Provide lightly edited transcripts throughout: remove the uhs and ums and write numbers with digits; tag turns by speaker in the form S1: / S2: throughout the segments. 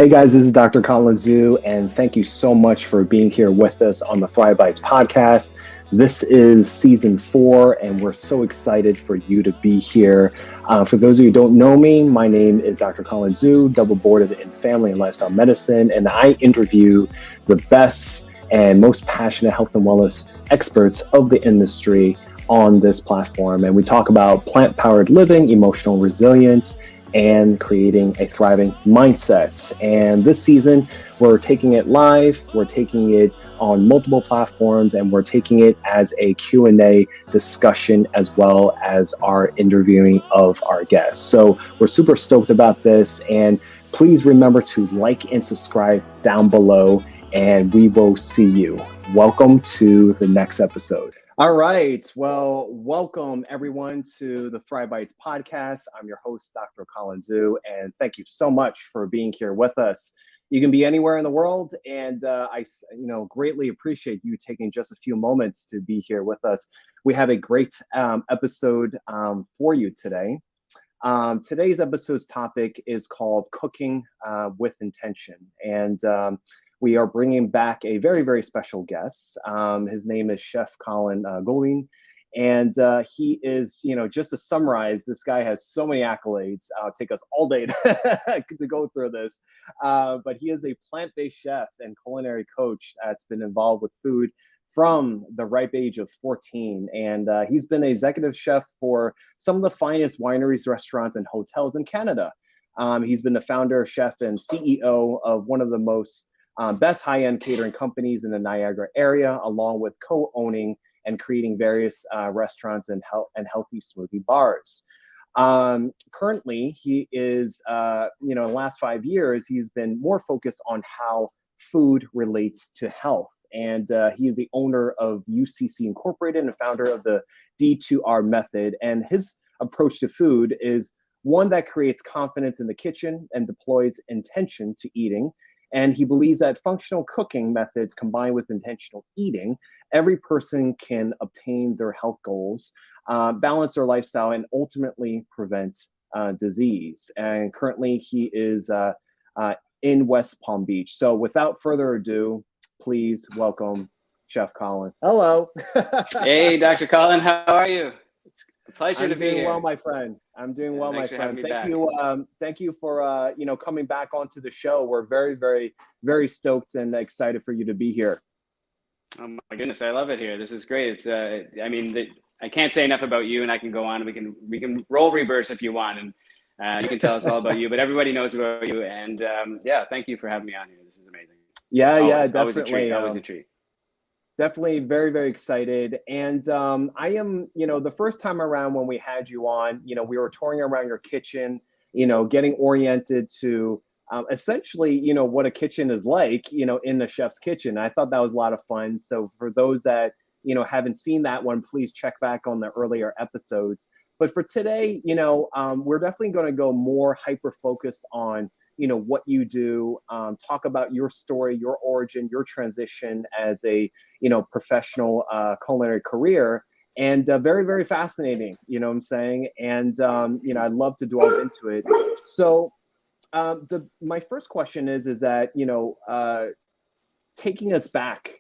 S1: Hey guys, this is Dr. Collin Goodine, and thank you so much for being here with us on the Thrive Bites podcast. This is season 4, and we're so excited for you to be here. For those of you who don't know me, my name is Dr. Collin Goodine, double boarded in family and lifestyle medicine, and I interview the best and most passionate health and wellness experts of the industry on this platform. And we talk about plant-powered living, emotional resilience, and creating a thriving mindset. And this season, we're taking it live, we're taking it on multiple platforms, and we're taking it as a Q&A discussion as well as our interviewing of our guests. So we're super stoked about this, and please remember to like and subscribe down below, and we will see you. Welcome to the next episode. All right. Well, welcome everyone to the Thrive Bites podcast. I'm your host, Dr. Collin Goodine, and thank you so much for being here with us. You can be anywhere in the world, and I greatly appreciate you taking just a few moments to be here with us. We have a great episode for you today. Today's episode's topic is called Cooking with Intention, and we are bringing back a very, very special guest. His name is Chef Collin Goodine. And he is, just to summarize, this guy has so many accolades. It'll take us all day to go through this. But he is a plant-based chef and culinary coach that's been involved with food from the ripe age of 14. And he's been an executive chef for some of the finest wineries, restaurants, and hotels in Canada. He's been the founder, chef, and CEO of one of the most best high-end catering companies in the Niagara area, along with co-owning and creating various restaurants and healthy smoothie bars. Currently, he is, in the last 5 years, he's been more focused on how food relates to health. And he is the owner of UCC Incorporated and founder of the D2R Method. And his approach to food is one that creates confidence in the kitchen and deploys intention to eating. And he believes that functional cooking methods combined with intentional eating, every person can obtain their health goals, balance their lifestyle, and ultimately prevent disease. And currently he is in West Palm Beach. So without further ado, please welcome Chef Collin. Hello.
S2: Hey, Dr. Collin, how are you? It's a pleasure to be here.
S1: I'm doing well, my friend. I'm doing well, my friend. Thank you for coming back onto the show. We're very, very, very stoked and excited for you to be here.
S2: Oh my goodness, I love it here. This is great. It's I can't say enough about you, and I can go on. We can roll reverse if you want, and you can tell us all about you. But everybody knows about you, and thank you for having me on here. This is amazing.
S1: Definitely.
S2: Always a treat.
S1: Definitely very, very excited. And I am, the first time around when we had you on, we were touring around your kitchen, getting oriented to essentially, what a kitchen is like, in the chef's kitchen. I thought that was a lot of fun. So for those that, haven't seen that one, please check back on the earlier episodes. But for today, we're definitely going to go more hyper-focused on what you do, talk about your story, your origin, your transition as a, professional culinary career, and very, very fascinating, what I'm saying? And, I'd love to delve into it. So my first question is that, taking us back,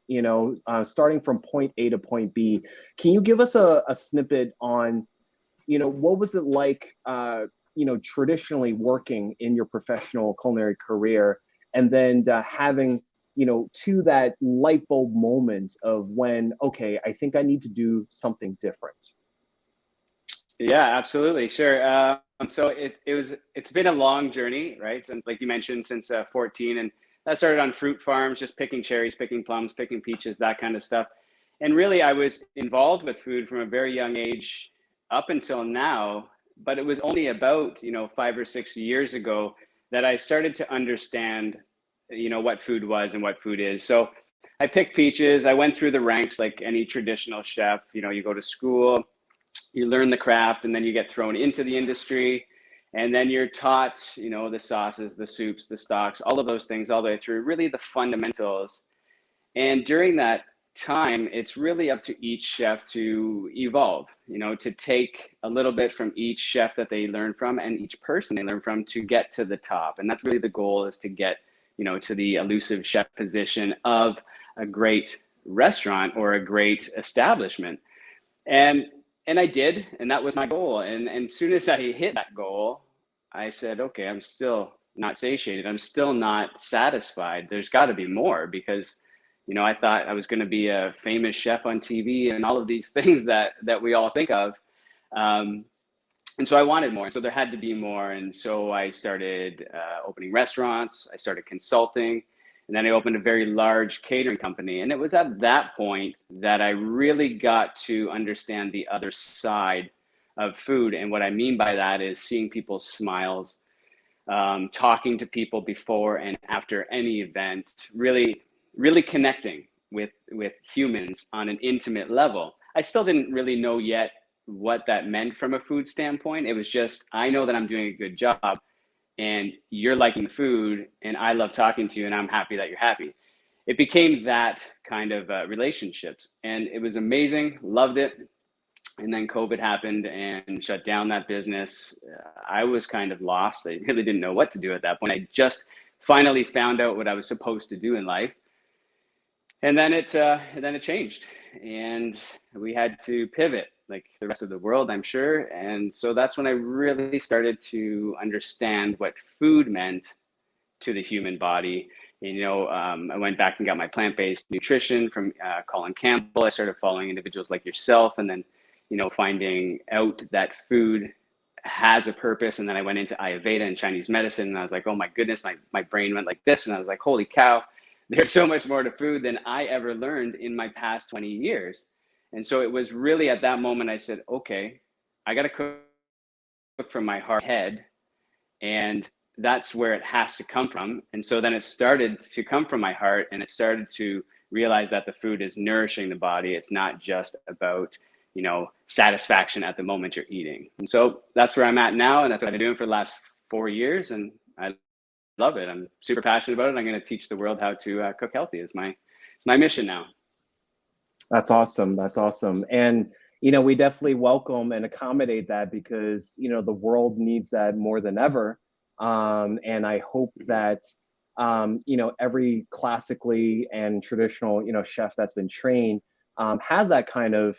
S1: starting from point A to point B, can you give us a snippet on, what was it like, traditionally working in your professional culinary career, and then having, to that light bulb moment of when, okay, I think I need to do something different?
S2: Yeah, absolutely. Sure. So it's been a long journey, right? Since, like you mentioned, since 14, and that started on fruit farms, just picking cherries, picking plums, picking peaches, that kind of stuff. And really, I was involved with food from a very young age up until now. But it was only about, 5 or 6 years ago that I started to understand, what food was and what food is. So I picked peaches. I went through the ranks like any traditional chef. You go to school, you learn the craft, and then you get thrown into the industry. And then you're taught, the sauces, the soups, the stocks, all of those things all the way through, really the fundamentals. And during that time, it's really up to each chef to evolve, to take a little bit from each chef that they learn from and each person they learn from to get to the top. And that's really the goal, is to get to the elusive chef position of a great restaurant or a great establishment. And I did, and that was my goal. And as soon as I hit that goal, I said, okay, I'm still not satiated. I'm still not satisfied. There's got to be more, because, I thought I was going to be a famous chef on TV and all of these things that we all think of. And so I wanted more. So there had to be more. And so I started opening restaurants. I started consulting. And then I opened a very large catering company. And it was at that point that I really got to understand the other side of food. And what I mean by that is seeing people's smiles, talking to people before and after any event, really connecting with humans on an intimate level. I still didn't really know yet what that meant from a food standpoint. It was just, I know that I'm doing a good job and you're liking the food and I love talking to you and I'm happy that you're happy. It became that kind of relationships, and it was amazing, loved it. And then COVID happened and shut down that business. I was kind of lost. I really didn't know what to do at that point. I just finally found out what I was supposed to do in life. And then it changed, and we had to pivot like the rest of the world, I'm sure. And so that's when I really started to understand what food meant to the human body. And, I went back and got my plant-based nutrition from Colin Campbell. I started following individuals like yourself, and then, finding out that food has a purpose. And then I went into Ayurveda and Chinese medicine, and I was like, oh my goodness, my brain went like this. And I was like, holy cow, there's so much more to food than I ever learned in my past 20 years. And so it was really at that moment I said, okay, I got to cook from my heart head, and that's where it has to come from. And so then it started to come from my heart, and it started to realize that the food is nourishing the body. It's not just about, satisfaction at the moment you're eating. And so that's where I'm at now, and that's what I've been doing for the last 4 years, and I love it. I'm super passionate about it. I'm going to teach the world how to cook healthy. It's my mission now.
S1: That's awesome. That's awesome. And, we definitely welcome and accommodate that, because, the world needs that more than ever. And I hope that, every classically and traditional, chef that's been trained has that kind of,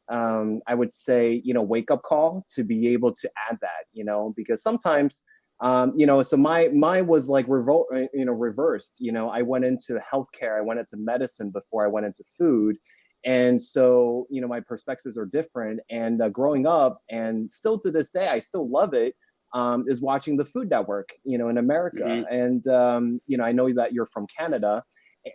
S1: I would say, wake up call to be able to add that, because sometimes, so my was like reversed. I went into healthcare, I went into medicine before I went into food. And so, my perspectives are different. And growing up, and still to this day, I still love it, is watching the Food Network, in America. Mm-hmm. And, I know that you're from Canada.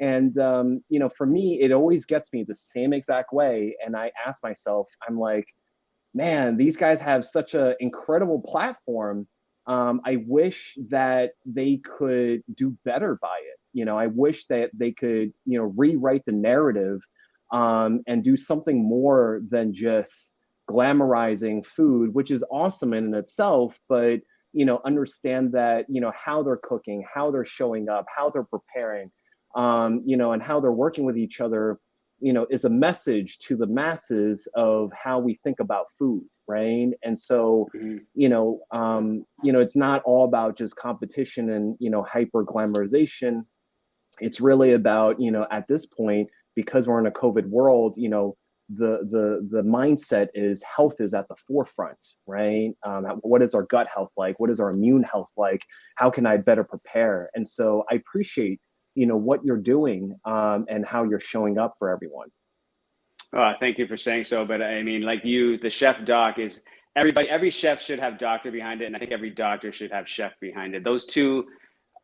S1: And, for me, it always gets me the same exact way. And I ask myself, I'm like, man, these guys have such an incredible platform. I wish that they could do better by it. I wish that they could, rewrite the narrative and do something more than just glamorizing food, which is awesome in itself, but, understand that, how they're cooking, how they're showing up, how they're preparing, and how they're working with each other, is a message to the masses of how we think about food, right? And so, it's not all about just competition and, hyper glamorization. It's really about, at this point, because we're in a COVID world, the mindset is health is at the forefront, right? What is our gut health like? What is our immune health like? How can I better prepare? And so I appreciate, what you're doing and how you're showing up for everyone.
S2: Oh, thank you for saying so. But I mean, like you, the chef doc is every chef should have doctor behind it. And I think every doctor should have chef behind it. Those two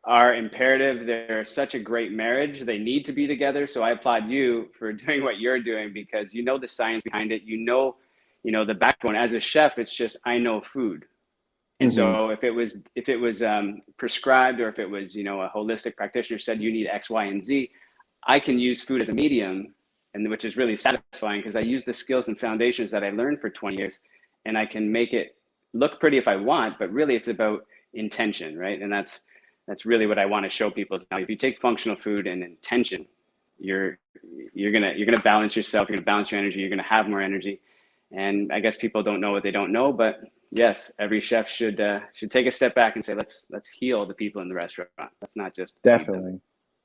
S2: are imperative. They're such a great marriage. They need to be together. So I applaud you for doing what you're doing, because the science behind it, the backbone. As a chef, it's just, I know food. And so if it was prescribed, or if it was, a holistic practitioner said you need X, Y, and Z, I can use food as a medium, and which is really satisfying, because I use the skills and foundations that I learned for 20 years, and I can make it look pretty if I want, but really it's about intention, right? And that's really what I want to show people. Now, if you take functional food and intention, you're gonna balance yourself, you're gonna balance your energy, you're gonna have more energy. And I guess people don't know what they don't know, but Yes, every chef should take a step back and say, let's heal the people in the restaurant. Let's not just feed them.
S1: Definitely.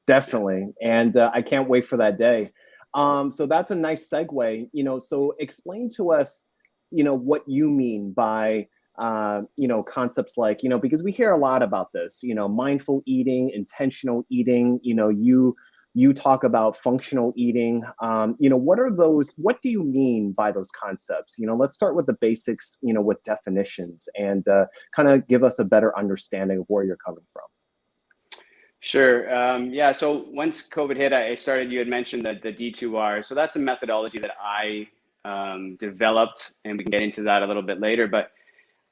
S1: Definitely. And I can't wait for that day. So that's a nice segue, so explain to us, what you mean by, concepts like, because we hear a lot about this, mindful eating, intentional eating, you talk about functional eating. What do you mean by those concepts? Let's start with the basics, with definitions and kind of give us a better understanding of where you're coming from.
S2: Sure. Yeah. So once COVID hit, I started, you had mentioned that the D2R. So that's a methodology that I developed, and we can get into that a little bit later. But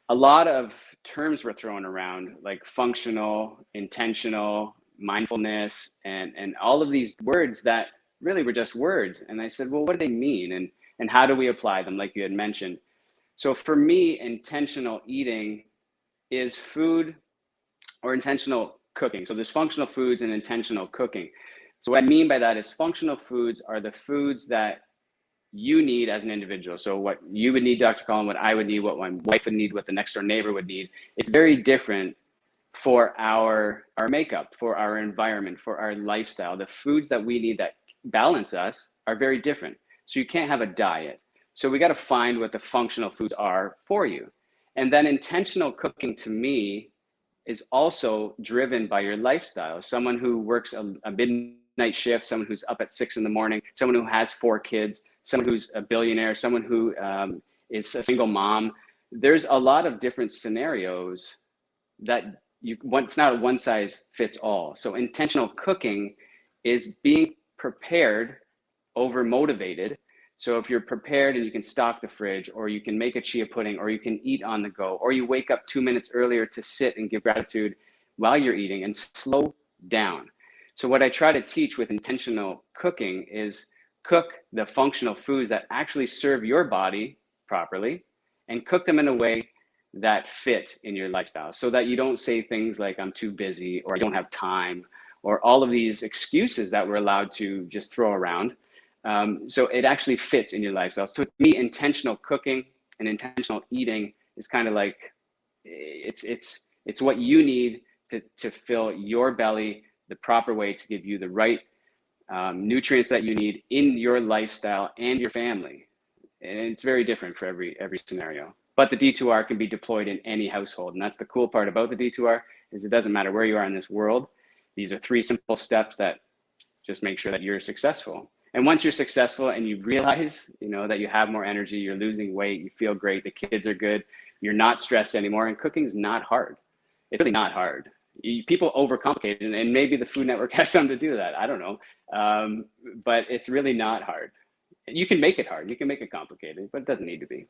S2: a lot of terms were thrown around, like functional, intentional, mindfulness, and all of these words that really were just words. And I said, well, what do they mean? And how do we apply them, like you had mentioned? So for me, intentional eating is food or intentional cooking. So there's functional foods and intentional cooking. So what I mean by that is functional foods are the foods that you need as an individual. So what you would need, Dr. Collin, what I would need, what my wife would need, what the next door neighbor would need, it's very different for our makeup, for our environment, for our lifestyle. The foods that we need that balance us are very different. So you can't have a diet. So we got to find what the functional foods are for you. And then intentional cooking, to me, is also driven by your lifestyle. Someone who works a midnight shift, someone who's up at 6 a.m, someone who has 4 kids, someone who's a billionaire, someone who is a single mom. There's a lot of different scenarios that it's not a one size fits all. So intentional cooking is being prepared over motivated. So if you're prepared and you can stock the fridge, or you can make a chia pudding, or you can eat on the go, or you wake up 2 minutes earlier to sit and give gratitude while you're eating and slow down. So what I try to teach with intentional cooking is cook the functional foods that actually serve your body properly, and cook them in a way that fit in your lifestyle, so that you don't say things like I'm too busy, or I don't have time, or all of these excuses that we're allowed to just throw around. So it actually fits in your lifestyle. So to me, intentional cooking and intentional eating is kind of like, it's what you need to fill your belly the proper way, to give you the right nutrients that you need in your lifestyle and your family. And it's very different for every scenario. But the D2R can be deployed in any household. And that's the cool part about the D2R, is it doesn't matter where you are in this world. These are 3 simple steps that just make sure that you're successful. And once you're successful and you realize, that you have more energy, you're losing weight, you feel great, the kids are good, you're not stressed anymore, and cooking is not hard. It's really not hard. People overcomplicate it, and maybe the Food Network has something to do with that. I don't know. But it's really not hard. You can make it hard. You can make it complicated, but it doesn't need to be.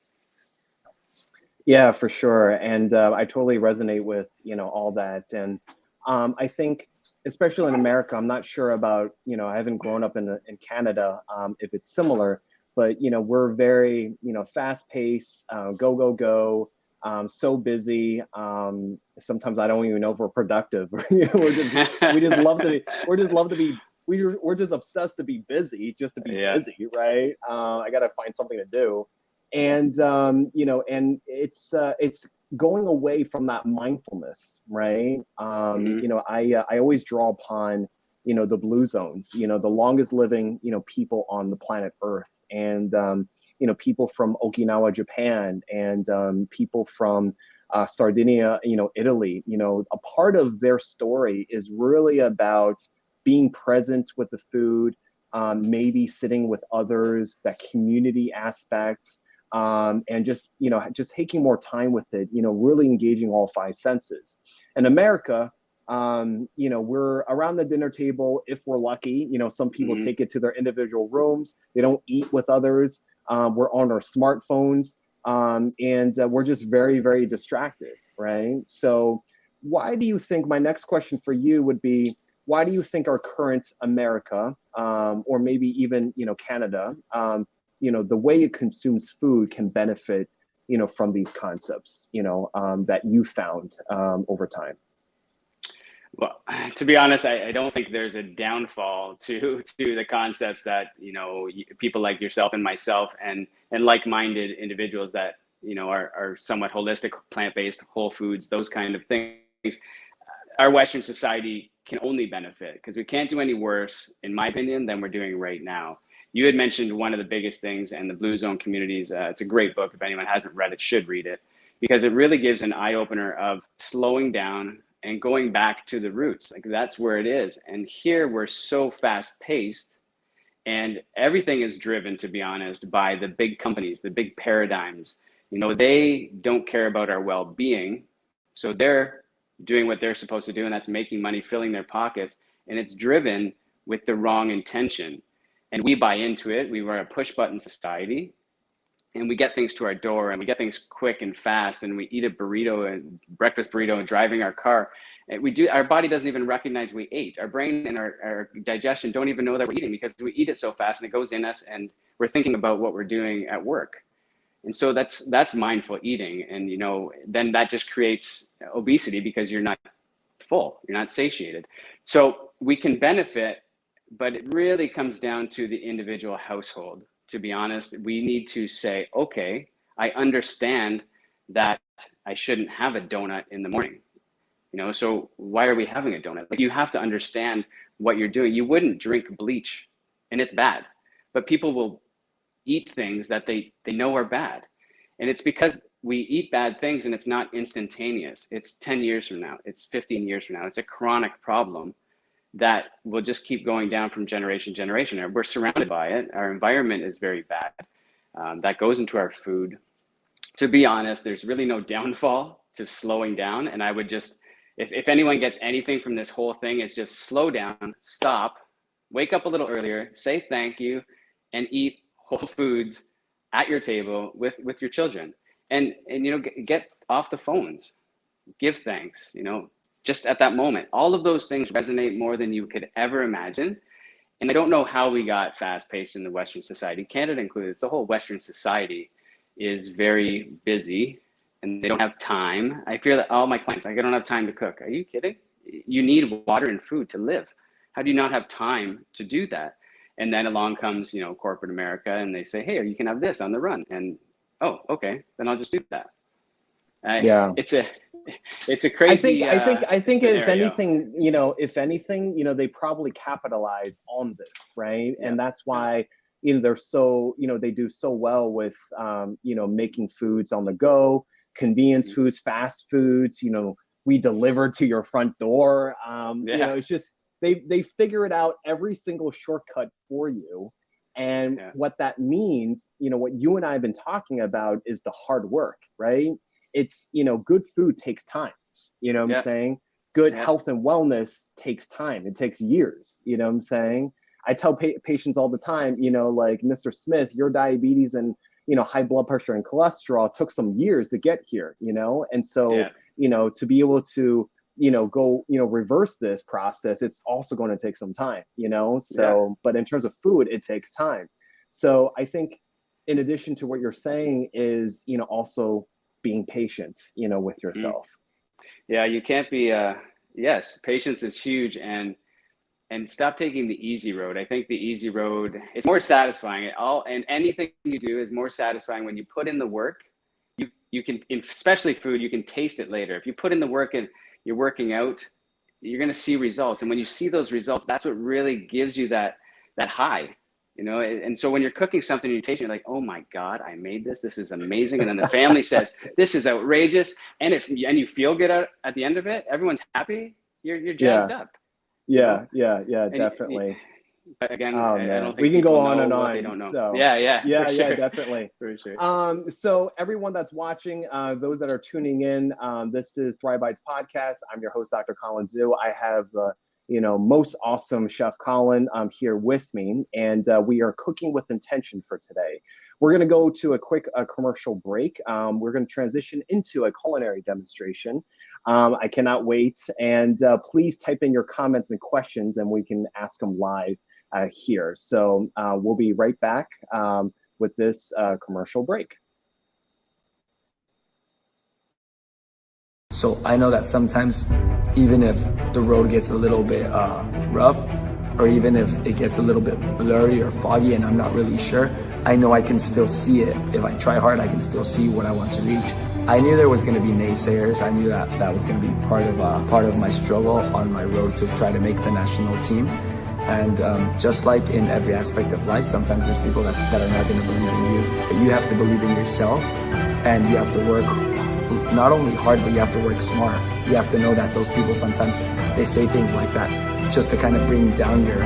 S1: Yeah, for sure. And I totally resonate with, all that. And I think, especially in America, I'm not sure about, I haven't grown up in Canada, if it's similar, but, we're very, fast paced, go, go, go, so busy. Sometimes I don't even know if we're productive. We're just obsessed to be busy, just to be busy, right? I got to find something to do. And, and it's going away from that mindfulness, right? I always draw upon, the blue zones, the longest living, people on the planet Earth, and, people from Okinawa, Japan, and people from Sardinia, Italy. A part of their story is really about being present with the food, maybe sitting with others, that community aspect. And just taking more time with it, really engaging all 5 senses. In America, we're around the dinner table, if we're lucky. Some people take it to their individual rooms. They don't eat with others. We're on our smartphones, and we're just very, very distracted, right? So why do you think, my next question for you would be, why do you think our current America, or maybe even, Canada, the way it consumes food can benefit, from these concepts, that you found over time?
S2: Well, to be honest, I don't think there's a downfall to the concepts that, people like yourself and myself and like-minded individuals that are somewhat holistic, plant-based, whole foods, those kind of things, our Western society can only benefit, because we can't do any worse, in my opinion, than we're doing right now. You had mentioned one of the biggest things, and the Blue Zone communities, it's a great book. If anyone hasn't read it, should read it, because it really gives an eye-opener of slowing down and going back to the roots. Like, that's where it is. And here we're so fast-paced, and everything is driven, to be honest, by the big companies, the big paradigms. They don't care about our well-being, so they're doing what they're supposed to do, and that's making money, filling their pockets, and it's driven with the wrong intention. And we buy into it. We are a push-button society, and we get things to our door, and we get things quick and fast, and we eat a burrito, and breakfast burrito, and driving our car. And our body doesn't even recognize we ate. Our brain and our digestion don't even know that we're eating, because we eat it so fast and it goes in us, and we're thinking about what we're doing at work. And so that's mindful eating. And, then that just creates obesity, because you're not full, you're not satiated. So we can benefit, but it really comes down to the individual household. To be honest, we need to say, okay, I understand that I shouldn't have a donut in the morning. So why are we having a donut? Like, you have to understand what you're doing. You wouldn't drink bleach, and it's bad, but people will eat things that they know are bad. And it's because we eat bad things, and it's not instantaneous. It's 10 years from now. It's 15 years from now. It's a chronic problem that will just keep going down from generation to generation. We're surrounded by it. Our environment is very bad. That goes into our food. To be honest, there's really no downfall to slowing down. And I would just, if anyone gets anything from this whole thing, is just slow down, stop, wake up a little earlier, say thank you, and eat whole foods at your table with your children. And get off the phones, give thanks, just at that moment. All of those things resonate more than you could ever imagine. And I don't know how we got fast-paced in the Western society, Canada included. It's the whole Western society is very busy, and they don't have time. I fear that all my clients, I don't have time to cook. Are you kidding? You need water and food to live. How do you not have time to do that? And then along comes, corporate America, and they say, hey, you can have this on the run. And, oh, okay, then I'll just do that.
S1: Yeah.
S2: It's a crazy.
S1: I think
S2: scenario.
S1: if anything, they probably capitalized on this, right? Yeah. And that's why, they're so, they do so well with, making foods on the go, convenience foods, fast foods, we deliver to your front door. It's just, they figure it out, every single shortcut for you. And what that means, what you and I have been talking about is the hard work, right? It's, good food takes time. What I'm saying? Good health and wellness takes time. It takes years. What I'm saying? I tell patients all the time, like, Mr. Smith, your diabetes and, high blood pressure and cholesterol took some years to get here, and so, to be able to, go, reverse this process, it's also going to take some time, but in terms of food, it takes time. So I think in addition to what you're saying is, also being patient, with yourself.
S2: Yeah, you can't be, yes, patience is huge, and stop taking the easy road. I think the easy road is more satisfying. And anything you do is more satisfying when you put in the work. You can, especially food, you can taste it later. If you put in the work and you're working out, you're going to see results. And when you see those results, that's what really gives you that high. And so when you're cooking something and you're tasting, you're like, oh my God, I made this. This is amazing. And then the family says, this is outrageous. And you feel good at the end of it, everyone's happy. You're jazzed up.
S1: Yeah, definitely.
S2: But again,
S1: I don't think we can go on and on. They don't know. So. Yeah, sure. Definitely. For sure. So everyone that's watching, those that are tuning in, this is Thrive Bites Podcast. I'm your host, Dr. Collin Goodine. I have the most awesome Chef Collin here with me, and we are cooking with intention for today. We're going to go to a quick commercial break. We're going to transition into a culinary demonstration. I cannot wait, and please type in your comments and questions, and we can ask them live here. So we'll be right back with this commercial break.
S3: So I know that sometimes, even if the road gets a little bit rough, or even if it gets a little bit blurry or foggy and I'm not really sure, I know I can still see it. If I try hard, I can still see what I want to reach. I knew there was going to be naysayers. I knew that that was going to be part of my struggle on my road to try to make the national team. And just like in every aspect of life, sometimes there's people that are not going to believe in you. But you have to believe in yourself, and you have to work not only hard, but you have to work smart. You have to know that those people sometimes, they say things like that just to kind of bring down your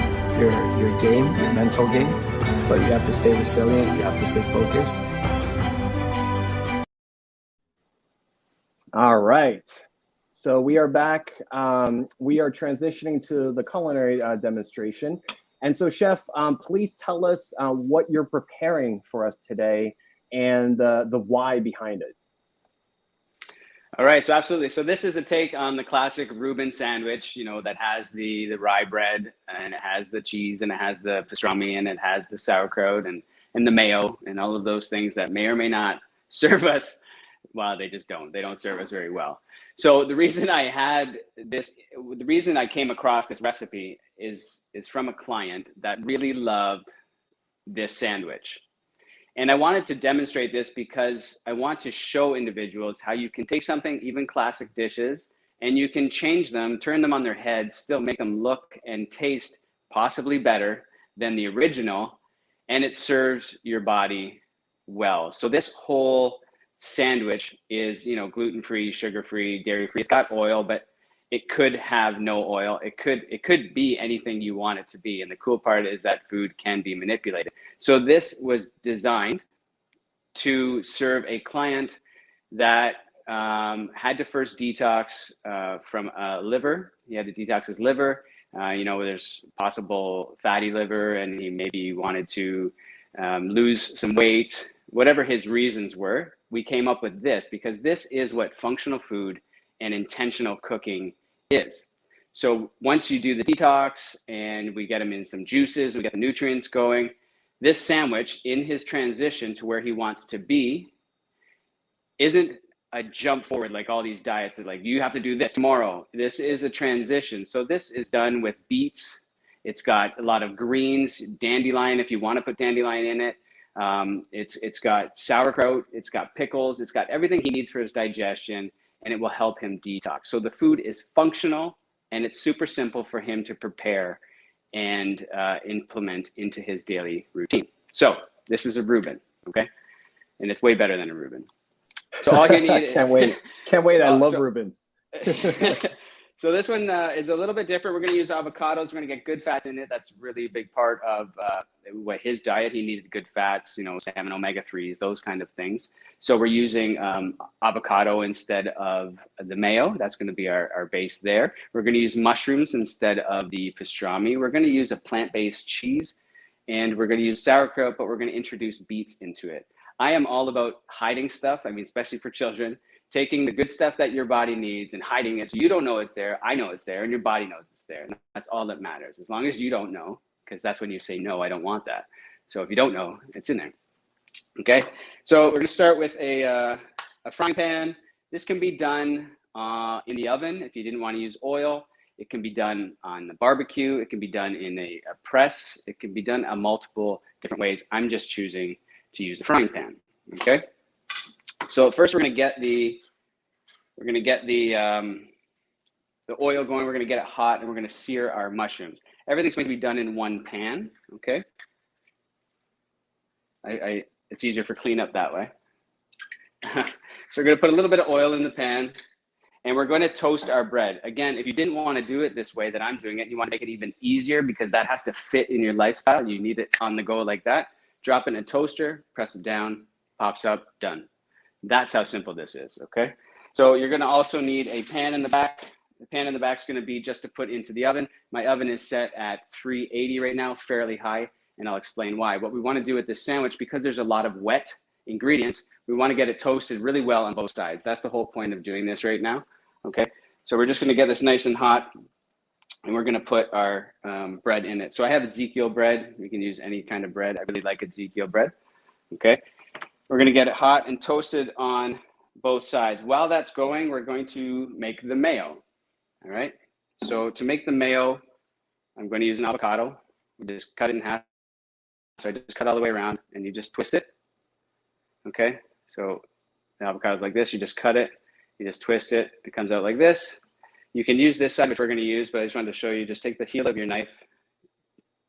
S3: game, your mental game. But you have to stay resilient. You have to stay focused.
S1: All right. So we are back. We are transitioning to the culinary demonstration. And so, Chef, please tell us what you're preparing for us today and the why behind it.
S2: All right, so absolutely. So this is a take on the classic Reuben sandwich, you know, that has the rye bread, and it has the cheese, and it has the pastrami, and it has the sauerkraut and the mayo and all of those things that may or may not serve us. Well, they just don't. They don't serve us very well. So the reason I came across this recipe is from a client that really loved this sandwich. And I wanted to demonstrate this because I want to show individuals how you can take something, even classic dishes, and you can change them, turn them on their head, still make them look and taste possibly better than the original, and it serves your body well. So this whole sandwich is, you know, gluten-free, sugar-free, dairy-free. It's got oil, but it could have no oil. It could be anything you want it to be. And the cool part is that food can be manipulated. So this was designed to serve a client that had to first detox from liver. He had to detox his liver. You know, there's possible fatty liver, and he maybe wanted to lose some weight. Whatever his reasons were, we came up with this because this is what functional food and intentional cooking is. So once you do the detox and we get him in some juices, we get the nutrients going, this sandwich in his transition to where he wants to be isn't a jump forward like all these diets. Like, you have to do this tomorrow. This is a transition. So this is done with beets. It's got a lot of greens, dandelion, if you want to put dandelion in it. It's got sauerkraut, it's got pickles, it's got everything he needs for his digestion, and it will help him detox. So the food is functional, and it's super simple for him to prepare and implement into his daily routine. So this is a Reuben, okay? And it's way better than a Reuben. So all you need
S1: Can't wait. I love Reubens.
S2: So this one is a little bit different. We're going to use avocados. We're going to get good fats in it. That's really a big part of what his diet. He needed good fats, you know, salmon, omega-3s, those kind of things. So we're using avocado instead of the mayo. That's going to be our base there. We're going to use mushrooms instead of the pastrami. We're going to use a plant-based cheese, and we're going to use sauerkraut, but we're going to introduce beets into it. I am all about hiding stuff. I mean, especially for children. Taking the good stuff that your body needs and hiding it so you don't know it's there, I know it's there, and your body knows it's there. And that's all that matters, as long as you don't know, because that's when you say, no, I don't want that. So if you don't know, it's in there. Okay, so we're going to start with a frying pan. This can be done in the oven if you didn't want to use oil. It can be done on the barbecue. It can be done in a press. It can be done multiple different ways. I'm just choosing to use a frying pan. Okay. So first we're going to get the oil going. We're going to get it hot, and we're going to sear our mushrooms. Everything's going to be done in one pan. Okay. It's easier for cleanup that way. So we're going to put a little bit of oil in the pan, and we're going to toast our bread. Again, if you didn't want to do it this way that I'm doing it, you want to make it even easier because that has to fit in your lifestyle. You need it on the go like that. Drop it in a toaster, press it down, pops up, done. That's how simple this is, okay? So you're gonna also need a pan in the back. The pan in the back is gonna be just to put into the oven. My oven is set at 380 right now, fairly high, and I'll explain why. What we wanna do with this sandwich, because there's a lot of wet ingredients, we wanna get it toasted really well on both sides. That's the whole point of doing this right now, okay? So we're just gonna get this nice and hot, and we're gonna put our bread in it. So I have Ezekiel bread. You can use any kind of bread. I really like Ezekiel bread, okay? We're going to get it hot and toasted on both sides. While that's going, we're going to make the mayo. All right. So to make the mayo, I'm going to use an avocado. You just cut it in half. So I just cut all the way around and you just twist it. Okay, so the avocado is like this. You just cut it, you just twist it. It comes out like this. You can use this side, which we're going to use, but I just wanted to show you. Just take the heel of your knife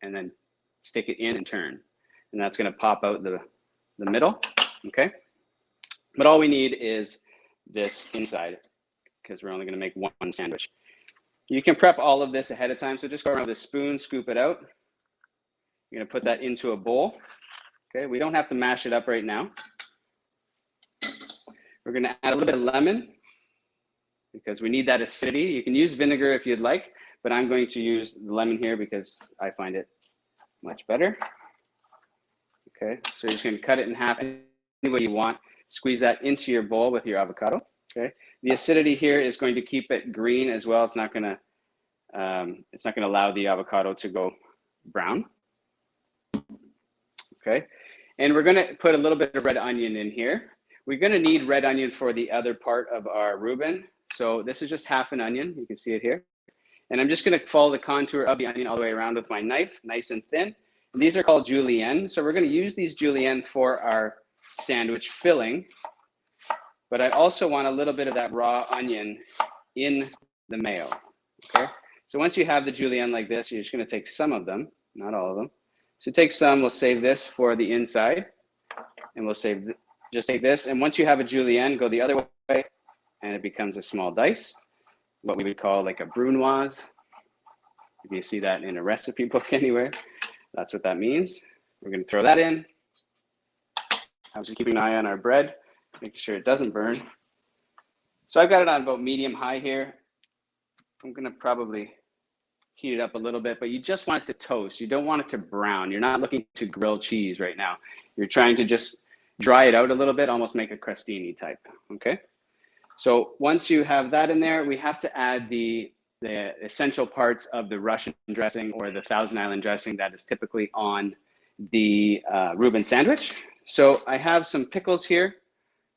S2: and then stick it in and turn. And that's going to pop out the middle. Okay, but all we need is this inside because we're only going to make one sandwich. You can prep all of this ahead of time. So just go around with a spoon, scoop it out. You're going to put that into a bowl. Okay, we don't have to mash it up right now. We're going to add a little bit of lemon because we need that acidity. You can use vinegar if you'd like, but I'm going to use the lemon here because I find it much better. Okay, so you're just going to cut it in half any way you want. Squeeze that into your bowl with your avocado. Okay, the acidity here is going to keep it green as well. It's not going to allow the avocado to go brown. Okay, and we're going to put a little bit of red onion in here. We're going to need red onion for the other part of our Reuben. So this is just half an onion. You can see it here. And I'm just going to follow the contour of the onion all the way around with my knife, nice and thin. And these are called julienne. So we're going to use these julienne for our sandwich filling. But I also want a little bit of that raw onion in the mayo. Okay. So once you have the julienne like this, you're just going to take some of them, not all of them. So take some, we'll save this for the inside, and we'll save, just take this. And once you have a julienne, go the other way, and it becomes a small dice, what we would call like a brunoise. If you see that in a recipe book anywhere, that's what that means. We're going to throw that in. I'm just keeping an eye on our bread, making sure it doesn't burn. So I've got it on about medium high here. I'm going to probably heat it up a little bit, but you just want it to toast. You don't want it to brown. You're not looking to grill cheese right now. You're trying to just dry it out a little bit, almost make a crostini type, okay? So once you have that in there, we have to add the essential parts of the Russian dressing or the Thousand Island dressing that is typically on the Reuben sandwich. So I have some pickles here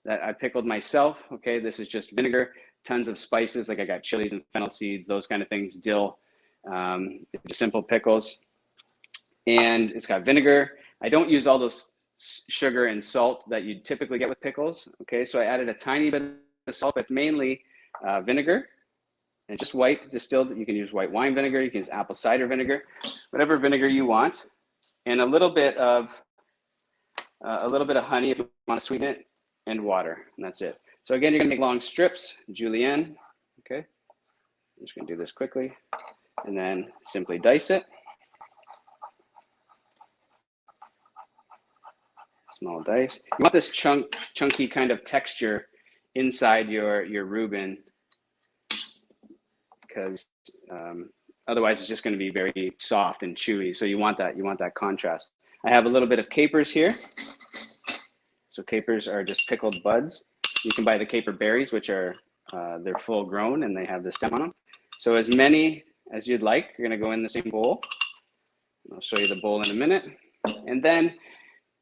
S2: that I pickled myself, okay? This is just vinegar, tons of spices, like I got chilies and fennel seeds, those kind of things, dill, just simple pickles. And it's got vinegar. I don't use all those sugar and salt that you typically get with pickles, okay? So I added a tiny bit of salt, but it's mainly vinegar and just white distilled. You can use white wine vinegar, you can use apple cider vinegar, whatever vinegar you want, and a little bit of honey if you want to sweeten it, and water, and that's it. So again, you're gonna make long strips, julienne, okay? I'm just gonna do this quickly, and then simply dice it. Small dice. You want this chunky kind of texture inside your Reuben, because otherwise it's just going to be very soft and chewy. So you want that contrast. I have a little bit of capers here. So capers are just pickled buds. You can buy the caper berries, which are they're full grown and they have the stem on them. So as many as you'd like, you're going to go in the same bowl. I'll show you the bowl in a minute. And then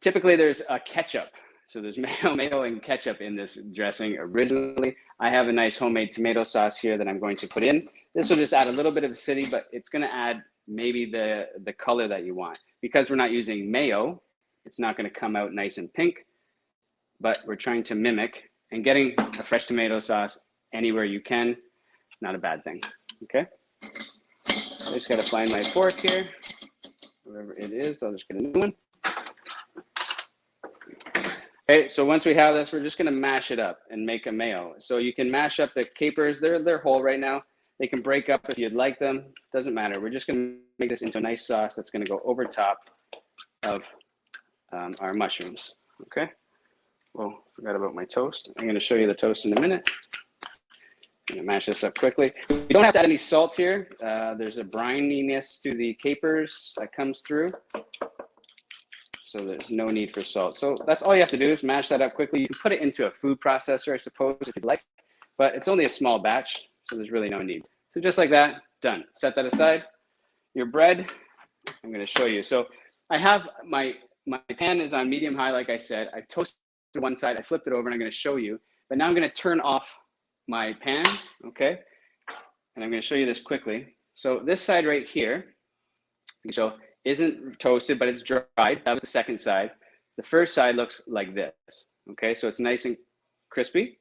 S2: typically there's a ketchup. So there's mayo and ketchup in this dressing originally. I have a nice homemade tomato sauce here that I'm going to put in. This will just add a little bit of acidity, but it's going to add maybe the color that you want. Because we're not using mayo, it's not going to come out nice and pink, but we're trying to mimic, and getting a fresh tomato sauce anywhere you can, not a bad thing, okay? I just got to find my fork here. Whatever it is, I'll just get a new one. Okay, so once we have this, we're just gonna mash it up and make a mayo. So you can mash up the capers, they're whole right now. They can break up if you'd like them, doesn't matter. We're just gonna make this into a nice sauce that's gonna go over top of our mushrooms, okay? Well, forgot about my toast. I'm gonna show you the toast in a minute. I'm gonna mash this up quickly. You don't have to add any salt here. There's a brininess to the capers that comes through. So there's no need for salt. So that's all you have to do is mash that up quickly. You can put it into a food processor, I suppose, if you'd like, but it's only a small batch, so there's really no need. So just like that, done. Set that aside. Your bread, I'm gonna show you. So I have my pan is on medium high, like I said. I've toasted one side, I flipped it over, and I'm gonna show you. But now I'm gonna turn off my pan, okay? And I'm gonna show you this quickly. So this side right here, So isn't toasted, but it's dried. That was the second side. The first side looks like this. Okay, so it's nice and crispy,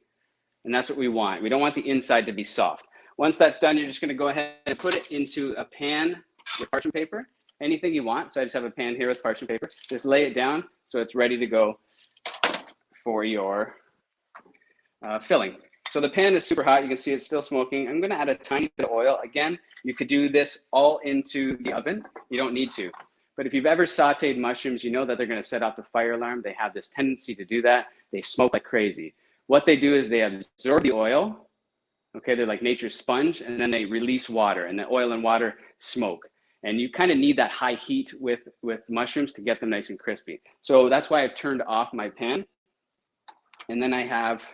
S2: and that's what we want. We don't want the inside to be soft. Once that's done, you're just going to go ahead and put it into a pan with parchment paper, anything you want. So I just have a pan here with parchment paper. Just lay it down so it's ready to go for your filling. So the pan is super hot. You can see it's still smoking. I'm going to add a tiny bit of oil. Again, you could do this all into the oven. You don't need to. But if you've ever sauteed mushrooms, you know that they're going to set off the fire alarm. They have this tendency to do that. They smoke like crazy. What they do is they absorb the oil. Okay, they're like nature's sponge, and then they release water, and the oil and water smoke. And you kind of need that high heat with mushrooms to get them nice and crispy. So that's why I've turned off my pan. And then I have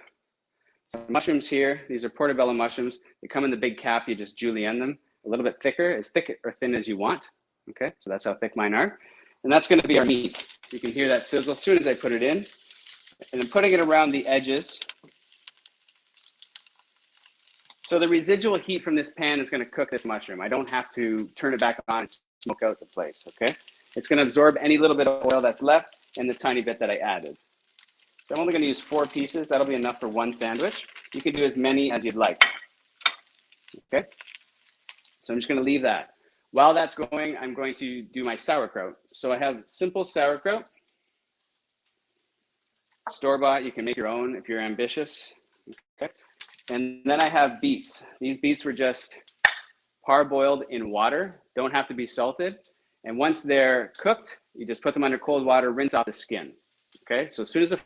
S2: some mushrooms here. These are portobello mushrooms. They come in the big cap. You just julienne them a little bit thicker, as thick or thin as you want. Okay, so that's how thick mine are. And that's going to be our meat. You can hear that sizzle as soon as I put it in. And I'm putting it around the edges. So the residual heat from this pan is going to cook this mushroom. I don't have to turn it back on and smoke out the place, okay? It's going to absorb any little bit of oil that's left and the tiny bit that I added. So I'm only going to use 4 pieces. That'll be enough for 1 sandwich. You can do as many as you'd like, okay? So I'm just going to leave that. While that's going, I'm going to do my sauerkraut. So I have simple sauerkraut. Store-bought, you can make your own if you're ambitious, okay? And then I have beets. These beets were just parboiled in water, don't have to be salted. And once they're cooked, you just put them under cold water, rinse off the skin. Okay, so as soon as the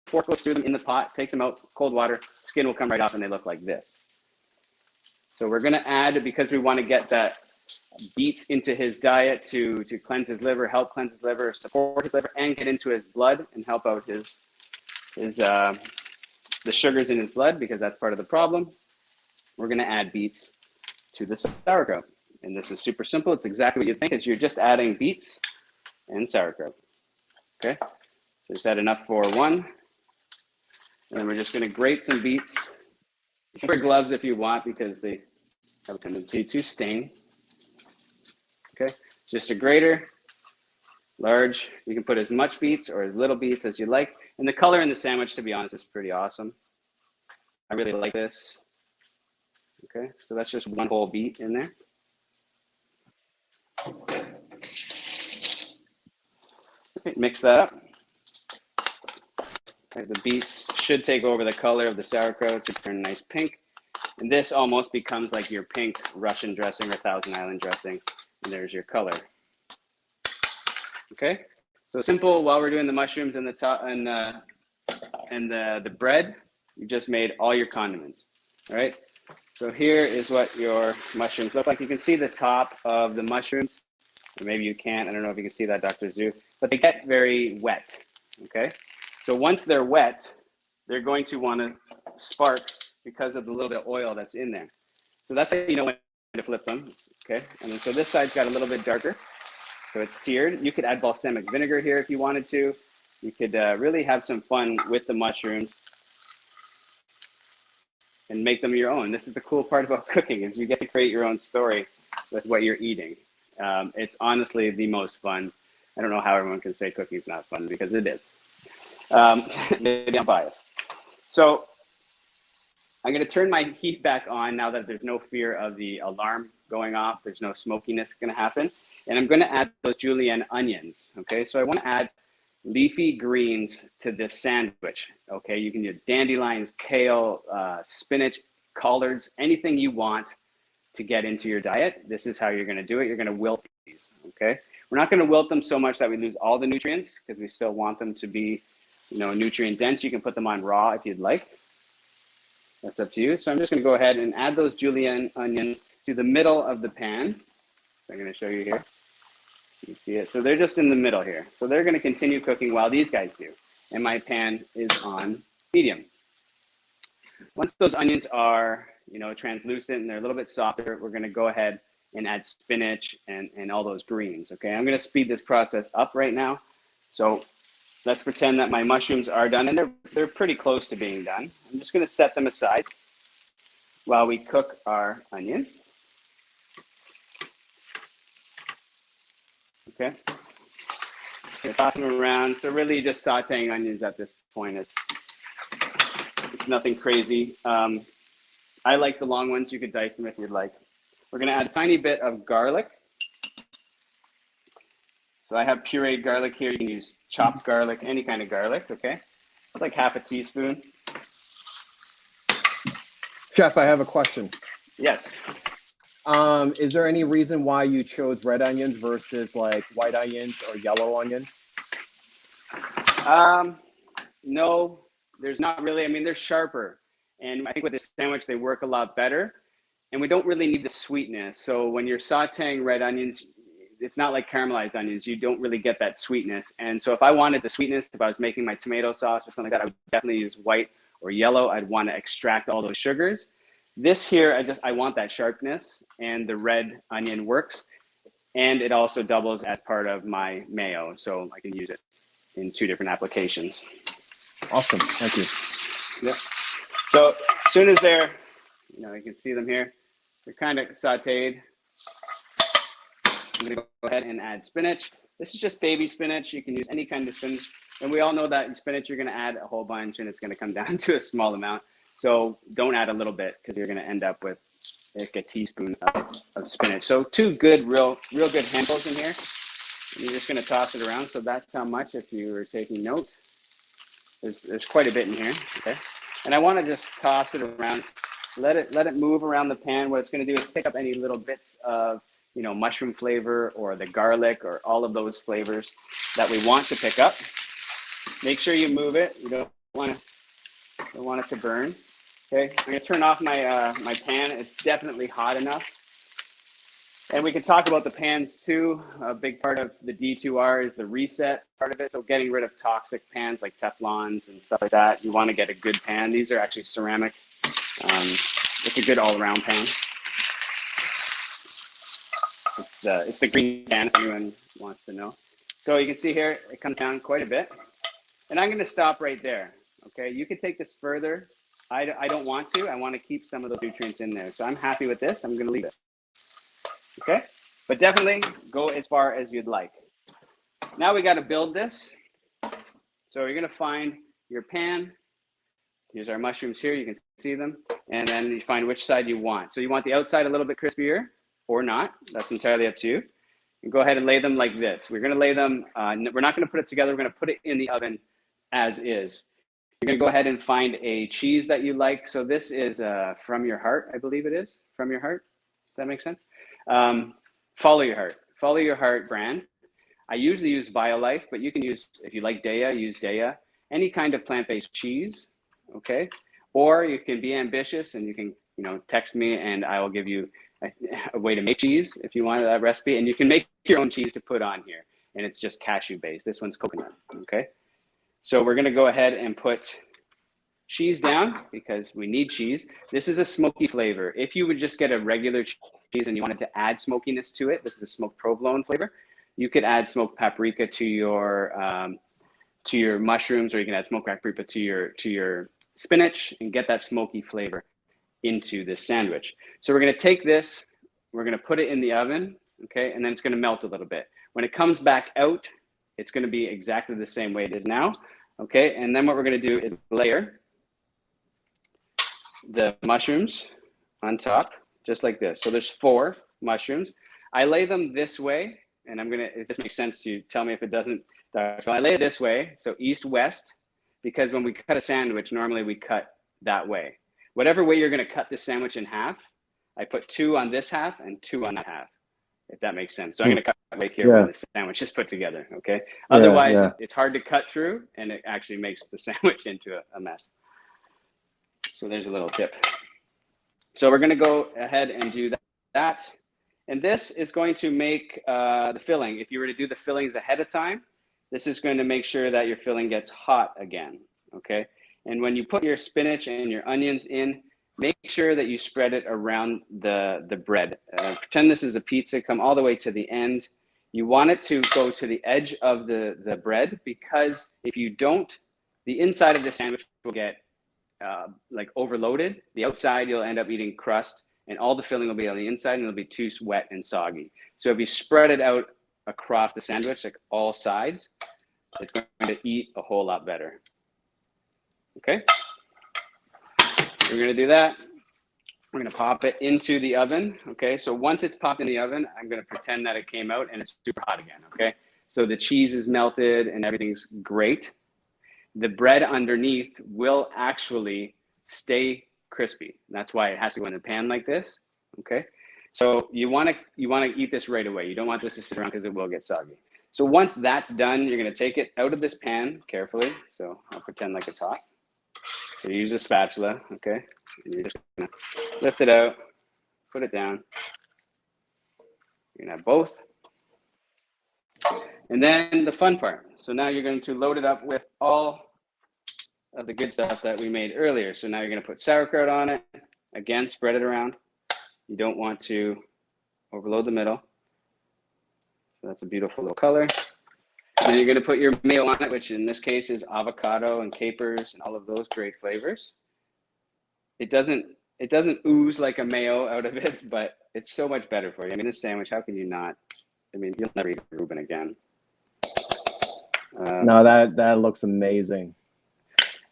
S2: fork goes through them in the pot, take them out, cold water, skin will come right off and they look like this. So we're gonna add, because we wanna get that beets into his diet to cleanse his liver, help cleanse his liver, support his liver, and get into his blood and help out the sugars in his blood, because that's part of the problem. We're going to add beets to the sauerkraut. And this is super simple. It's exactly what you think, is you're just adding beets and sauerkraut. Okay, just add enough for 1. And then we're just going to grate some beets. You can wear gloves if you want, because they have a tendency to stain. Okay, just a grater, large. You can put as much beets or as little beets as you like. And the color in the sandwich, to be honest, is pretty awesome. I really like this. Okay, so that's just 1 whole beet in there. Okay, mix that up. Okay, the beets should take over the color of the sauerkraut to turn nice pink. And this almost becomes like your pink Russian dressing or Thousand Island dressing. And there's your color. Okay, so simple. While we're doing the mushrooms and the top and the bread, you just made all your condiments. All right. So here is what your mushrooms look like. You can see the top of the mushrooms, or maybe you can't. I don't know if you can see that, Dr. Zhu, but they get very wet. Okay. So once they're wet, they're going to want to spark because of the little bit of oil that's in there. So that's how you know when to flip them. Okay. And then, so this side's got a little bit darker. So it's seared. You could add balsamic vinegar here if you wanted to. You could really have some fun with the mushrooms and make them your own. This is the cool part about cooking, is you get to create your own story with what you're eating. It's honestly the most fun. I don't know how everyone can say cooking's not fun, because it is. Maybe I'm biased. So I'm going to turn my heat back on now that there's no fear of the alarm going off. There's no smokiness going to happen. And I'm going to add those julienne onions. Okay, so I want to add leafy greens to this sandwich. Okay, you can use dandelions, kale, spinach, collards, anything you want to get into your diet. This is how you're going to do it. You're going to wilt these. Okay, we're not going to wilt them so much that we lose all the nutrients, because we still want them to be, you know, nutrient dense. You can put them on raw if you'd like. That's up to you. So I'm just going to go ahead and add those julienne onions to the middle of the pan. I'm going to show you here. You see it. So they're just in the middle here. So they're going to continue cooking while these guys do. And my pan is on medium. Once those onions are, you know, translucent and they're a little bit softer, we're going to go ahead and add spinach and all those greens. Okay, I'm going to speed this process up right now. So let's pretend that my mushrooms are done, and they're pretty close to being done. I'm just going to set them aside while we cook our onions. Okay. You're tossing them around. So really just sauteing onions at this point. It's nothing crazy. I like the long ones. You could dice them if you'd like. We're going to add a tiny bit of garlic. So I have pureed garlic here. You can use chopped garlic, any kind of garlic, okay? It's like half a teaspoon.
S1: Chef, I have a question.
S2: Yes.
S1: Is there any reason why you chose red onions versus like white onions or yellow onions?
S2: No, there's not really. I mean, they're sharper. And I think with this sandwich, they work a lot better. And we don't really need the sweetness. So when you're sauteing red onions, it's not like caramelized onions. You don't really get that sweetness. And so if I wanted the sweetness, if I was making my tomato sauce or something like that, I would definitely use white or yellow. I'd want to extract all those sugars. This here, I want that sharpness, and the red onion works. And it also doubles as part of my mayo. So I can use it in 2 different applications.
S1: Awesome, thank you.
S2: Yep. So as soon as they're, you can see them here, they're kind of sauteed. I'm gonna go ahead and add spinach. This is just baby spinach. You can use any kind of spinach. And we all know that spinach, you're gonna add a whole bunch and it's gonna come down to a small amount. So don't add a little bit because you're gonna end up with like a teaspoon of spinach. So 2 good, real good handfuls in here. And you're just gonna toss it around. So that's how much, if you were taking note. There's quite a bit in here, okay? And I wanna just toss it around. Let it move around the pan. What it's gonna do is pick up any little bits of mushroom flavor or the garlic or all of those flavors that we want to pick up. Make sure you move it. You don't want it to burn. Okay, I'm gonna turn off my my pan. It's definitely hot enough. And we can talk about the pans too. A big part of the D2R is the reset part of it. So getting rid of toxic pans like Teflons and stuff like that. You want to get a good pan. These are actually ceramic. It's a good all-around pan. It's the green pan, if anyone wants to know. So you can see here, it comes down quite a bit. And I'm gonna stop right there, okay? You can take this further. I don't want to. I wanna keep some of those nutrients in there. So I'm happy with this. I'm gonna leave it, okay? But definitely go as far as you'd like. Now we gotta build this. So you're gonna find your pan. Here's our mushrooms here, you can see them. And then you find which side you want. So you want the outside a little bit crispier, or not. That's entirely up to you. And go ahead and lay them like this. We're gonna lay them, we're not gonna put it together, we're gonna put it in the oven as is. You're gonna go ahead and find a cheese that you like. So this is From Your Heart, I believe it is. From Your Heart, does that make sense? Follow Your Heart. Follow Your Heart brand. I usually use BioLife, but you can use, if you like Daya, use Daya. Any kind of plant-based cheese, okay? Or you can be ambitious and you can, text me and I will give you a way to make cheese if you want that recipe, and you can make your own cheese to put on here, and it's just cashew based. This one's coconut, okay? So we're gonna go ahead and put cheese down because we need cheese. This is a smoky flavor. If you would just get a regular cheese and you wanted to add smokiness to it, this is a smoked provolone flavor. You could add smoked paprika to your mushrooms, or you can add smoked paprika to your spinach and get that smoky flavor into this sandwich. So we're gonna take this, we're gonna put it in the oven, okay? And then it's gonna melt a little bit. When it comes back out, it's gonna be exactly the same way it is now, okay? And then what we're gonna do is layer the mushrooms on top, just like this. So there's 4 mushrooms. I lay them this way, and if this makes sense to you, tell me if it doesn't. So I lay it this way, so east-west, because when we cut a sandwich, normally we cut that way. Whatever way you're gonna cut this sandwich in half, I put 2 on this half and 2 on that half, if that makes sense. So I'm gonna cut right here where the sandwich is put together, okay? Otherwise, it's hard to cut through and it actually makes the sandwich into a mess. So there's a little tip. So we're gonna go ahead and do that. And this is going to make the filling. If you were to do the fillings ahead of time, this is going to make sure that your filling gets hot again, okay? And when you put your spinach and your onions in, make sure that you spread it around the bread. Pretend this is a pizza, come all the way to the end. You want it to go to the edge of the bread, because if you don't, the inside of the sandwich will get like overloaded. The outside, you'll end up eating crust, and all the filling will be on the inside and it'll be too wet and soggy. So if you spread it out across the sandwich, like all sides, it's going to eat a whole lot better. Okay, we're going to do that. We're going to pop it into the oven. Okay, so once it's popped in the oven, I'm going to pretend that it came out and it's super hot again. Okay, so the cheese is melted and everything's great. The bread underneath will actually stay crispy. That's why it has to go in a pan like this. Okay, so you want to eat this right away. You don't want this to sit around because it will get soggy. So once that's done, you're going to take it out of this pan carefully. So I'll pretend like it's hot. So you use a spatula, okay? And you're just going to lift it out, put it down. You're going to have both. And then the fun part. So now you're going to load it up with all of the good stuff that we made earlier. So now you're going to put sauerkraut on it. Again, spread it around. You don't want to overload the middle. So that's a beautiful little color. And then you're going to put your mayo on it, which in this case is avocado and capers and all of those great flavors. It doesn't ooze like a mayo out of it, but it's so much better for you. I mean, this sandwich, how can you not? I mean, you'll never eat Reuben again.
S1: No, that looks amazing.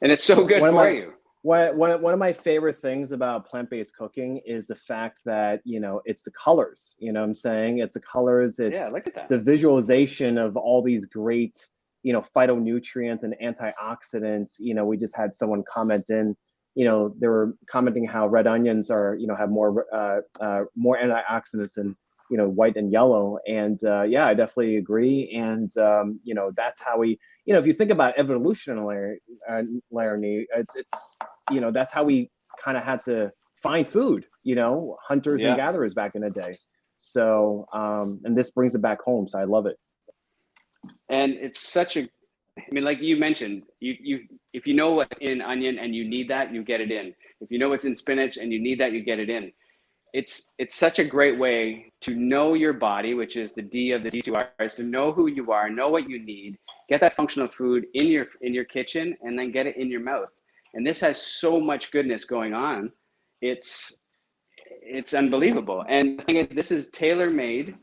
S1: And
S2: it's so good for you.
S1: One of my favorite things about plant-based cooking is the fact that, you know, it's the colors, you know what I'm saying? It's the colors, it's
S2: look at that.
S1: The visualization of all these great, you know, phytonutrients and antioxidants. You know, we just had someone comment in, you know, they were commenting how red onions are, you know, have more antioxidants than, you know, white and yellow. And yeah, I definitely agree. And, you know, that's how we, you know, if you think about evolutionary, it's, you know, that's how we kind of had to find food, you know, hunters and gatherers back in the day. So, and this brings it back home. So I love it.
S2: And it's such a, I mean, like you mentioned, if you know what's in onion and you need that, you get it in. If you know what's in spinach and you need that, you get it in. It's such a great way to know your body, which is the D of the D2R, is to know who you are, know what you need, get that functional food in your kitchen, and then get it in your mouth. And this has so much goodness going on. It's unbelievable. And the thing is, this is tailor-made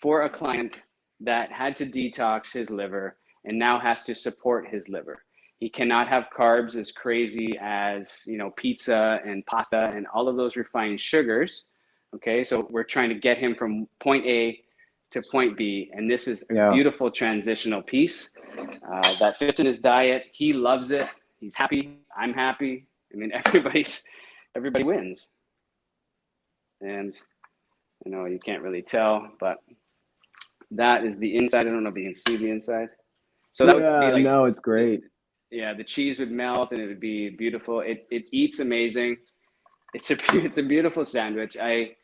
S2: for a client that had to detox his liver and now has to support his liver. He cannot have carbs as crazy as, you know, pizza and pasta and all of those refined sugars. Okay, so we're trying to get him from point A to point B, and this is a beautiful transitional piece that fits in his diet. He loves it. He's happy. I'm happy. I mean, everybody wins. And I know you can't really tell, but that is the inside. I don't know if you can see the inside. So that would be like,
S1: no, it's great.
S2: Yeah, the cheese would melt and it would be beautiful. It eats amazing. It's a beautiful sandwich. I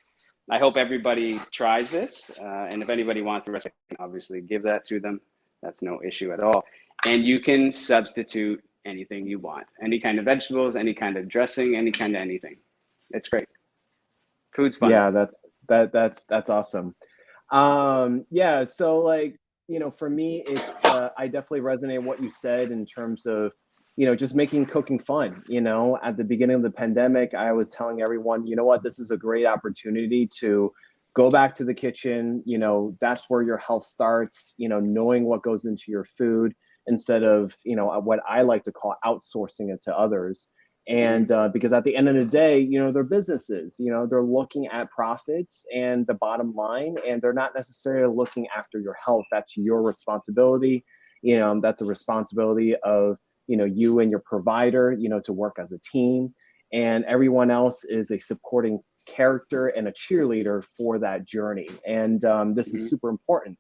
S2: hope everybody tries this. And if anybody wants the recipe, I can obviously give that to them. That's no issue at all. And you can substitute anything you want. Any kind of vegetables, any kind of dressing, any kind of anything. It's great. Food's fun.
S1: Yeah, that's awesome. Yeah, so like, you know, for me, it's I definitely resonate with what you said in terms of, you know, just making cooking fun. You know, at the beginning of the pandemic, I was telling everyone, you know what, this is a great opportunity to go back to the kitchen. You know, that's where your health starts, you know, knowing what goes into your food instead of, you know, what I like to call outsourcing it to others. And because at the end of the day, you know, they're businesses, you know, they're looking at profits and the bottom line, and they're not necessarily looking after your health. That's your responsibility. You know, that's a responsibility of, you know, you and your provider, you know, to work as a team, and everyone else is a supporting character and a cheerleader for that journey. And this is super important.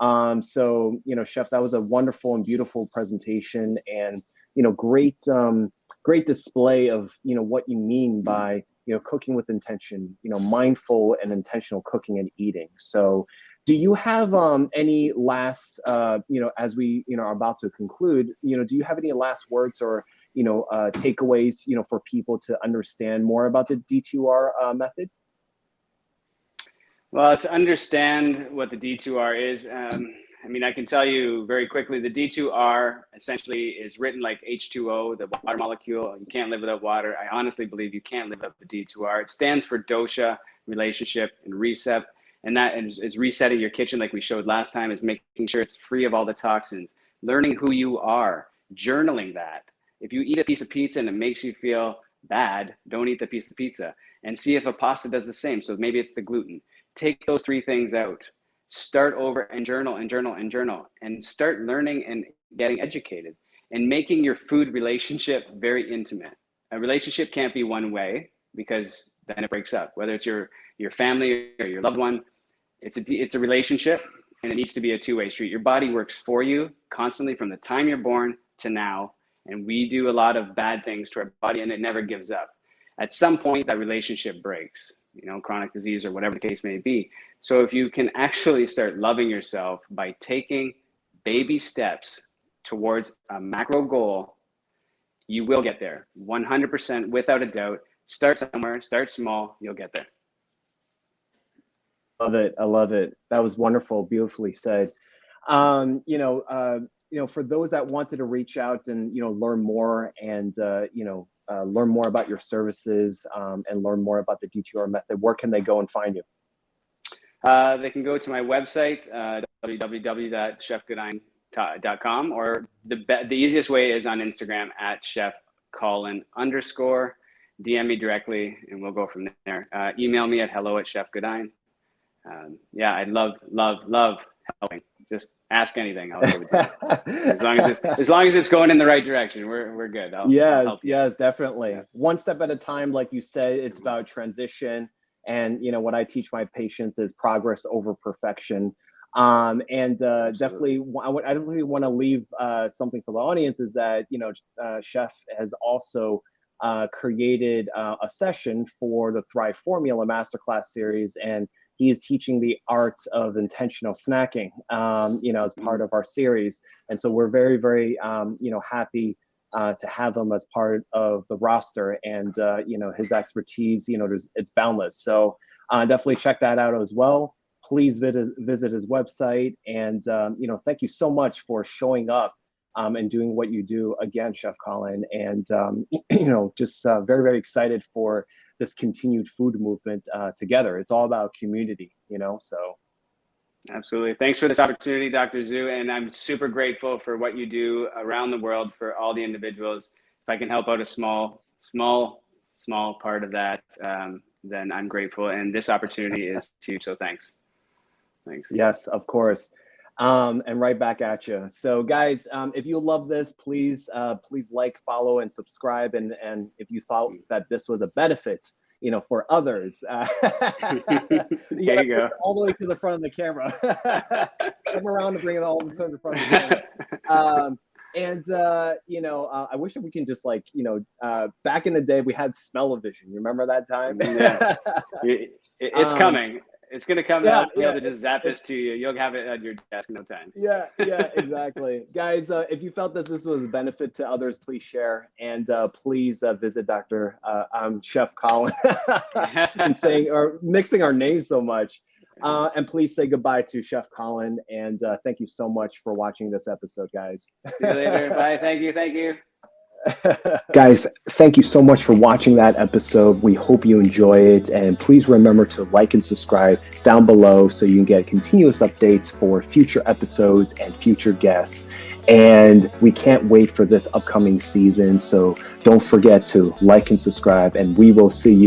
S1: So, you know, Chef, that was a wonderful and beautiful presentation, and, you know, great display of, you know, what you mean by, you know, cooking with intention, you know, mindful and intentional cooking and eating. So do you have any last, you know, as we, you know, are about to conclude, you know, do you have any last words or, you know, takeaways, you know, for people to understand more about the D2R method?
S2: Well, to understand what the D2R is, I mean, I can tell you very quickly, the D2R essentially is written like H2O, the water molecule. You can't live without water. I honestly believe you can't live without the D2R. It stands for dosha, relationship, and recept. And that is resetting your kitchen, like we showed last time, is making sure it's free of all the toxins, learning who you are, journaling that. If you eat a piece of pizza and it makes you feel bad, don't eat the piece of pizza, and see if a pasta does the same. So maybe it's the gluten. Take those 3 things out. Start over and journal and journal and journal, and start learning and getting educated and making your food relationship very intimate. A relationship can't be one way, because then it breaks up. Whether it's your family or your loved one, it's a relationship, and it needs to be a two-way street. Your body works for you constantly from the time you're born to now, and we do a lot of bad things to our body, and it never gives up. At some point, that relationship breaks, chronic disease or whatever the case may be. So if you can actually start loving yourself by taking baby steps towards a macro goal, you will get there 100%, without a doubt. Start somewhere, start small, you'll get there.
S1: Love it. I love it. That was wonderful. Beautifully said. For those that wanted to reach out and, learn more and, learn more about your services and learn more about the D2R method, where can they go and find you?
S2: They can go to my website, www.chefgoodine.com, or the easiest way is on Instagram at Chef Collin _ DM me directly and we'll go from there. Email me at hello@chefgoodine. I'd love helping. Just ask anything. I'll give it to you. As long as it's going in the right direction, we're good.
S1: Yes, definitely. One step at a time, like you said. It's about transition, and what I teach my patients is progress over perfection. Definitely, I definitely want to leave something for the audience, is that Chef has also created a session for the Thrive Formula Masterclass series, and he is teaching the art of intentional snacking, as part of our series. And so we're very, very, happy to have him as part of the roster, and, his expertise, it's boundless. So definitely check that out as well. Please visit his website. And, thank you so much for showing up and doing what you do again, Chef Collin. And, just very, very excited for this continued food movement together. It's all about community, so.
S2: Absolutely. Thanks for this opportunity, Dr. Zhu. And I'm super grateful for what you do around the world for all the individuals. If I can help out a small part of that, then I'm grateful. And this opportunity is huge. So thanks. Thanks.
S1: Yes, of course. And right back at you. So guys, if you love this, please like, follow, and subscribe. And if you thought that this was a benefit, for others,
S2: there you go.
S1: All the way to the front of the camera. Come around to bring it all to the front of the camera. I wish that we can just back in the day, we had smell-o-vision. You remember that time?
S2: Yeah. It's coming. It's going to come out. We'll just zap this to you. You'll have it at your desk in no time.
S1: Yeah, exactly. Guys, if you felt this was a benefit to others, please share. And please visit Chef Collin and mixing our names so much. And please say goodbye to Chef Collin. And thank you so much for watching this episode, guys.
S2: See you later. Bye. Thank you.
S1: Guys, thank you so much for watching that episode. We hope you enjoy it, and please remember to like and subscribe down below so you can get continuous updates for future episodes and future guests. And we can't wait for this upcoming season, so don't forget to like and subscribe, and we will see you